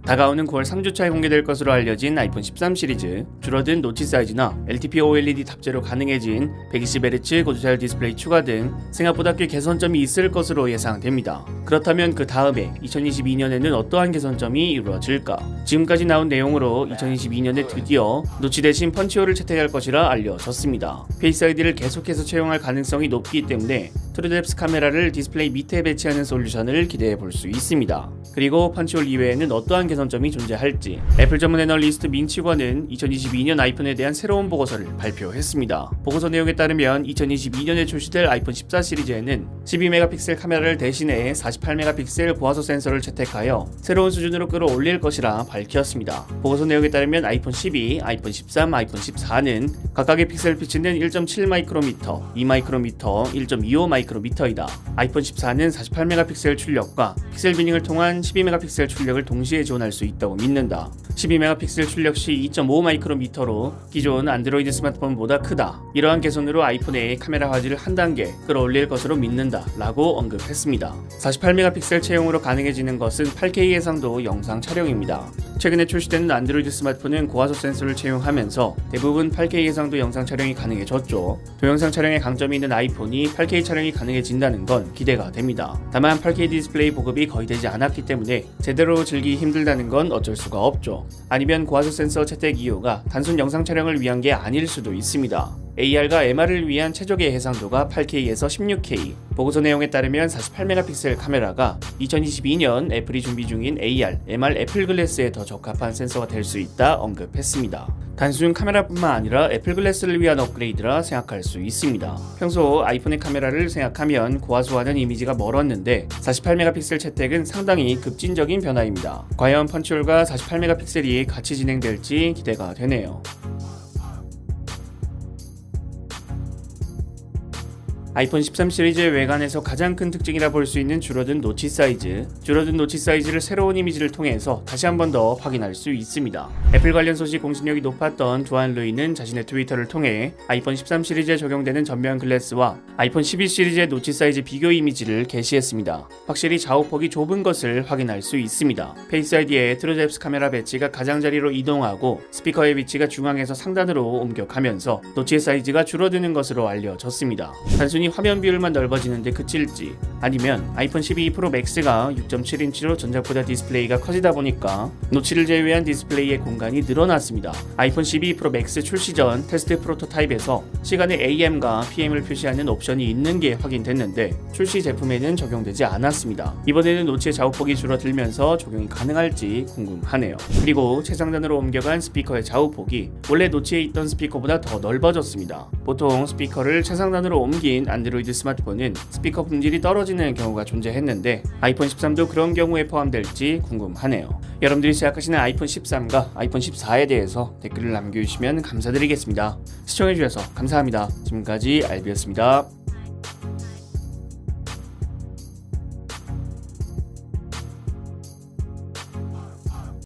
다가오는 9월 3주차에 공개될 것으로 알려진 아이폰 13 시리즈, 줄어든 노치 사이즈나 LTP OLED 탑재로 가능해진 120Hz 고주차율 디스플레이 추가 등 생각보다 꽤 개선점이 있을 것으로 예상됩니다. 그렇다면 그 다음에 2022년에는 어떠한 개선점이 이루어질까? 지금까지 나온 내용으로 2022년에 드디어 노치 대신 펀치홀을 채택할 것이라 알려졌습니다. 페이스 아이디를 계속해서 채용할 가능성이 높기 때문에 트루뎁스 카메라를 디스플레이 밑에 배치하는 솔루션을 기대해 볼 수 있습니다. 그리고 펀치홀 이외에는 어떠한 개선점이 존재할지 애플 전문 애널리스트 민치관은 2022년 아이폰에 대한 새로운 보고서를 발표했습니다. 보고서 내용에 따르면 2022년에 출시될 아이폰 14 시리즈에는 12메가픽셀 카메라를 대신해 48메가픽셀 고화소 센서를 채택하여 새로운 수준으로 끌어올릴 것이라 밝혔습니다. 보고서 내용에 따르면 아이폰 12, 아이폰 13, 아이폰 14는 각각의 픽셀 피치는 1.7 마이크로미터, 2 마이크로미터, 1.25 마이크로미터이다. 아이폰 14는 48메가픽셀 출력과 픽셀 비닝을 통한 12메가픽셀 출력을 동시에 지원할 수 있다고 믿는다. 12메가픽셀 출력 시 2.5 마이크로미터로 기존 안드로이드 스마트폰보다 크다. 이러한 개선으로 아이폰의 카메라 화질을 한 단계 끌어올릴 것으로 믿는다 라고 언급했습니다. 48메가픽셀 채용으로 가능해지는 것은 8K 해상도 영상 촬영입니다. 최근에 출시되는 안드로이드 스마트폰은 고화소 센서를 채용하면서 대부분 8K 해상도 영상 촬영이 가능해졌죠. 동영상 촬영에 강점이 있는 아이폰이 8K 촬영이 가능해진다는 건 기대가 됩니다. 다만 8K 디스플레이 보급이 거의 되지 않았기 때문에 제대로 즐기기 힘들다는 건 어쩔 수가 없죠. 아니면 고화소 센서 채택 이유가 단순 영상 촬영을 위한 게 아닐 수도 있습니다. AR과 MR을 위한 최적의 해상도가 8K에서 16K. 보고서 내용에 따르면 48메가픽셀 카메라가 2022년 애플이 준비 중인 AR, MR 애플 글래스에 더 적합한 센서가 될 수 있다 언급했습니다. 단순 카메라뿐만 아니라 애플 글래스를 위한 업그레이드라 생각할 수 있습니다. 평소 아이폰의 카메라를 생각하면 고화소하는 이미지가 멀었는데 48메가픽셀 채택은 상당히 급진적인 변화입니다. 과연 펀치홀과 48메가픽셀이 같이 진행될지 기대가 되네요. 아이폰 13 시리즈의 외관에서 가장 큰 특징이라 볼 수 있는 줄어든 노치 사이즈. 줄어든 노치 사이즈를 새로운 이미지를 통해서 다시 한 번 더 확인할 수 있습니다. 애플 관련 소식 공신력이 높았던 두안 루이는 자신의 트위터를 통해 아이폰 13 시리즈에 적용되는 전면 글래스와 아이폰 12 시리즈의 노치 사이즈 비교 이미지를 게시했습니다. 확실히 좌우폭이 좁은 것을 확인할 수 있습니다. 페이스 아이디의 트루뎁스 카메라 배치가 가장자리로 이동하고 스피커의 위치가 중앙에서 상단으로 옮겨가면서 노치의 사이즈가 줄어드는 것으로 알려졌습니다. 단순히 화면 비율만 넓어지는데 그칠지, 아니면 아이폰 12 프로 맥스가 6.7인치로 전작보다 디스플레이가 커지다 보니까 노치를 제외한 디스플레이의 공간이 늘어났습니다. 아이폰 12 프로 맥스 출시 전 테스트 프로토타입에서 시간에 AM과 PM을 표시하는 옵션이 있는 게 확인됐는데 출시 제품에는 적용되지 않았습니다. 이번에는 노치의 좌우폭이 줄어들면서 적용이 가능할지 궁금하네요. 그리고 최상단으로 옮겨간 스피커의 좌우폭이 원래 노치에 있던 스피커보다 더 넓어졌습니다. 보통 스피커를 최상단으로 옮긴 안드로이드 스마트폰은 스피커 품질이 떨어지는 경우가 존재했는데 아이폰 13도 그런 경우에 포함될지 궁금하네요. 여러분들이 생각하시는 아이폰 13과 아이폰 14에 대해서 댓글을 남겨주시면 감사드리겠습니다. 시청해주셔서 감사합니다. 지금까지 알비였습니다.